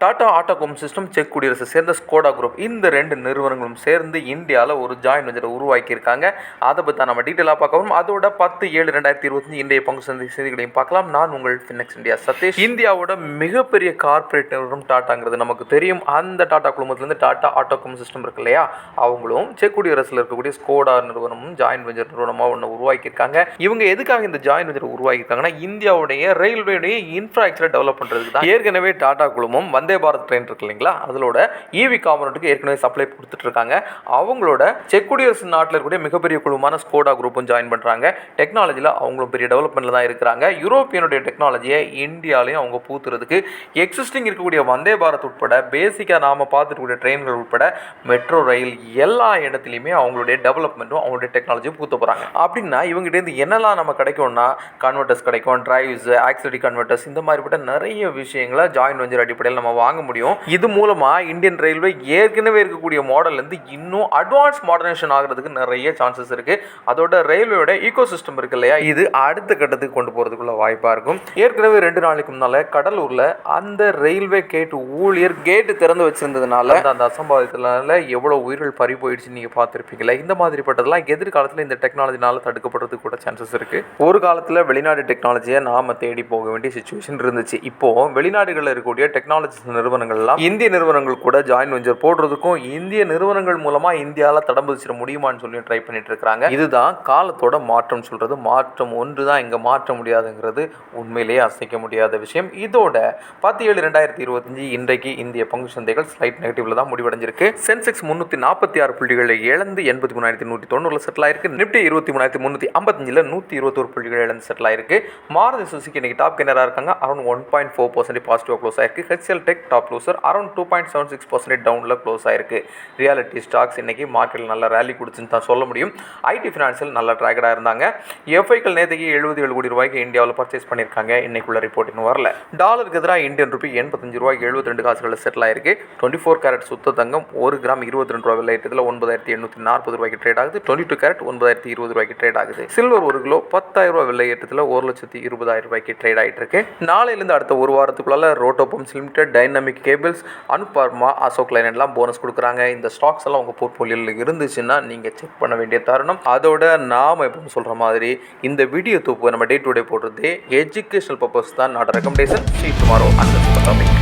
Tata ஆட்டோகாம் system, check குடியரசை சேர்ந்த Skoda group, இந்த 2 நிறுவனங்களும் சேர்ந்து இந்தியாவில் ஒரு ஜாயின் வெஞ்சரை உருவாக்கியிருக்காங்க. அதை பற்றி தான் நம்ம டீட்டெயிலாக பார்க்கவும். அதோட 10/7/2025 இந்திய பங்கு சந்தை செய்திகளையும் பார்க்கலாம். நான் உங்கள் ஃபினிக்ஸ் இந்தியா சதீஷ். இந்தியாவோட மிகப்பெரிய கார்பரேட் நிறுவனம் டாட்டாங்கிறது நமக்கு தெரியும். அந்த டாடா குழுமத்திலேருந்து டாடா ஆட்டோகாம் சிஸ்டம் இருக்கு இல்லையா, அவங்களும் செக் குடியரசில் இருக்கக்கூடிய ஸ்கோடா நிறுவனமும் ஜாயின் வெஞ்சர் நிறுவனமாக ஒன்று உருவாக்கியிருக்காங்க. இவங்க எதுக்காக இந்த ஜாயின் வெஞ்சர் உருவாக்கியிருக்காங்கன்னா, இந்தியாவுடைய ரயில்வேடைய இன்ஃப்ராஸ்ட்ரக்சரை டெவலப் பண்ணுறதுக்கு தான். ஏற்கனவே டாடா குழுமம் வந்தே பாரத் ட்ரெயின் இருக்கு இல்லைங்களா, அதோட ஈவி காம்பனண்ட்டுக்கு ஏற்கனவே சப்ளை கொடுத்துட்டு இருக்காங்க. அவங்களோட செக் குடியரசு நாட்டில் இருக்கக்கூடிய மிகப்பெரிய குழுமான ஸ்கோடா குரூப்பும் ஜாயின் பண்ணுறாங்க. டெக்னாலஜியில் அவங்களும் பெரிய டெவலப்மெண்ட்டில் தான் இருக்கிறாங்க. யூரோப்பியனுடைய டெக்னாலஜியை இந்தியாலையும் அவங்க பூத்துறதுக்கு எக்ஸிஸ்டிங் இருக்கக்கூடிய வந்தே பாரத் உட்பட பேசிக்காக நாம் பார்த்துருக்கக்கூடிய ட்ரெயின்கள் உட்பட மெட்ரோ ரயில் எல்லா இடத்துலையுமே அவங்களுடைய டெவலப்மெண்ட்டும் அவங்களுடைய டெக்னாலஜியும் பூத்த போகிறாங்க. அப்படின்னா இவங்ககிட்ட என்னெல்லாம் நம்ம கிடைக்கும்னா, கன்வெர்ட்டர்ஸ் கிடைக்கும், டிரைவ்ஸ், ஆக்சிலரி கன்வெர்ட்டர்ஸ், இந்த மாதிரிப்பட்ட நிறைய விஷயங்களை ஜாயின் வெஞ்சர் அடிப்படையில் நம்ம வாங்க முடியும். இது மூலமா இந்தியன் ரயில்வே ஏற்கனவே இருக்கக்கூடிய மாடல்ல இருந்து இன்னும் அட்வான்ஸ் மாடர்னைசேஷன் ஆகிறதுக்கு நிறைய சான்சஸ் இருக்கு. அதோட ரயில்வேயோட ஈகோ சிஸ்டம் இருக்கு இல்லையா, இது அடுத்த கட்டத்துக்கு கொண்டு போறதுக்குள்ள வாய்ப்பா இருக்கும். ஏற்கனவே 2 நாளைக்கு முன்னால கடலூர்ல அந்த ரயில்வே கேட் ஊழியர் கேட் திறந்து வச்சிருந்ததுனால அந்த அசம்பாவிதத்தினால எவ்வளவு உயிர்கள் பறி போயிடுச்சு நீங்க பார்த்துருப்பீங்களா. இந்த மாதிரிப்பட்டதெல்லாம் எதிர்காலத்தில் இந்த டெக்னாலஜினால தடுக்கப்படுறதுக்கு கூட சான்சஸ் இருக்கு. ஒரு காலத்துல வெளிநாடு டெக்னாலஜியை நாம தேடி போக வேண்டிய சிச்சுவேஷன் இருந்துச்சு. இப்போ வெளிநாடுகளில் இருக்கக்கூடிய டெக்னாலஜி நிறுவனங்கள்லாம் இந்திய நிறுவனங்கள் கூட ஜாயின் வெஞ்சர் போடுறதுக்கும் இந்திய நிறுவனங்கள் மூலமா இந்தியாவில் தடம் பதிச்சிட முடியுமான்னு சொல்லி ட்ரை பண்ணிட்டு இருக்காங்க. இதுதான் காலத்தோட மாற்றம் சொல்றது. மாற்றம் ஒன்று தான் இங்க மாற்ற முடியாதுங்கிறது உண்மையிலேயே அசைக்க முடியாத விஷயம். இதோட 10/7/2025 இன்றைக்கு இந்திய பங்கு சந்தைகள் ஸ்லைட் நெகட்டிவ்ல தான் முடிவடைஞ்சிருக்கு. சென்செக்ஸ் 346 புள்ளிகளை இழந்து 83,190 செட்டில் ஆயிருக்கு. நிப்டி 23,355 121 புள்ளிகள் இழந்து செட்டில் ஆயிருக்கு. மாருதி சுசுகி இன்னைக்கு டாப் கெனரா இருக்காங்க. அரௌண்ட் 1.4% பாசிட்டிவ் க்ளோஸ் ஆயிருக்கு. HCL tech top loser around 2.76% டவுன்ல க்ளோஸ் ஆயிருக்கு. ரியாலிட்டி ஸ்டாக்ஸ் இன்னைக்கு மார்க்கெட்டில் நல்ல ரேலி கொடுத்துன்னு தான் சொல்ல முடியும். ஐடி ஃபினான்ஷியல் நல்ல ட்ராக்கடாக இருந்தாங்க. எஃப்ஐக்கள் நேற்றுக்கு 77 கோடி ரூபாய்க்கு இந்தியாவில் பர்ச்சேஸ் பண்ணியிருக்காங்க. இன்னைக்குள்ள ரிப்போர்ட் இன்னும் வரல. டாலருக்கு எதிராக இந்தியன் ரூபி 85 ரூபாய்க்கு 72 காசுகளில் செட்டில் ஆயிருக்கு. 24 கேரட் சுத்த தங்கம் 1 கிராம் 22 ரூபாய் விலை ஏற்றத்தில் 9,840 ரூபாய்க்கு ட்ரேட் ஆகுது. 22 கேரட் 9,020 ரூபாய்க்கு ட்ரேட் ஆகுது. சில்வர் 1 கிலோ 10,000 ரூபாய் விலை ஏற்றத்தில் 1,20,000 ரூபாய்க்கு ட்ரேட் ஆகிட்டு இருக்கு. நாளையிலிருந்து அடுத்த ஒரு வாரத்துக்குள்ள ரோட்டோபம்ஸ் லிமிடெட், டைனமிக் கேபிள்ஸ், அனுபார்மா, அசோக் லைலண்ட் எல்லாம் போனஸ் கொடுக்குறாங்க. இந்த ஸ்டாக்ஸ் எல்லாம் உங்க போர்ட்ஃபோலியோவில் இருந்துச்சுன்னா நீங்க செக் பண்ண வேண்டிய தருணம். அதோட நாம எப்பவும் சொல்ற மாதிரி இந்த வீடியோ தொகுப்பு நம்ம டே டு டே போடுறது எஜுகேஷனல் பர்பஸ் தான், not recommendation. See you tomorrow on this topic.